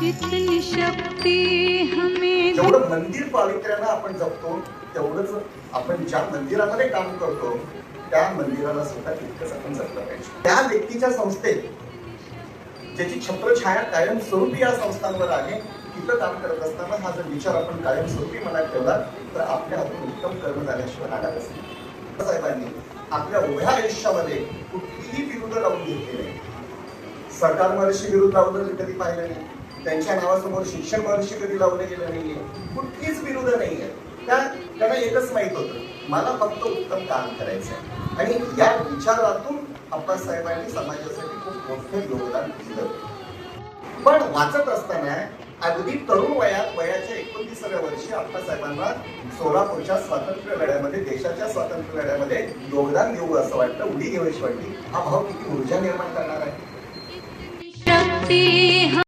इतनी शक्ति हमें जेवढं मंदिर पावित्र्यानं आपण जपतो तेवढंच आपण ज्या मंदिरामध्ये काम करतो त्या मंदिराला सुद्धा तितकंच आपण जपलं पाहिजे. त्या व्यक्तीच्या संस्थेत ज्याची छत्रछाया कायमस्वरूपी या संस्थांवर आहे तिथं काम करत असताना हा जर विचार आपण कायमस्वरूपी मनात ठेवला तर आपल्या हातून उत्तम कर्म झाल्याशिवाय राहणारच नाही. साहेबांनी आपल्या उभ्या आयुष्यामध्ये कुठलीही विरुद्ध लावून घेतली नाही. सरकार महर्षी विरुद्ध लावलं कधी पाहिलं नाही. त्यांच्या नावासमोर शिक्षण महर्षी कधी लावलं गेलं नाहीये. कुठलीच विरुद्ध नाहीये. त्यांना एकच माहित होतं मला फक्त उत्तम काम करायचं आणि या विचारातून अप्पासाहेबांनी समाजासाठी खूप मोठं योगदान दिलं. पण वाचत असताना अगदी तरुण वयाच्या 29व्या वर्षी अप्पासाहेबांना सोलापूरच्या स्वातंत्र्य लढ्यामध्ये देशाच्या स्वातंत्र्य लढ्यामध्ये योगदान देऊ असं वाटलं, उडी घेऊशी वाटली. हा भाव किती ऊर्जा निर्माण करणार आहे. शक्ति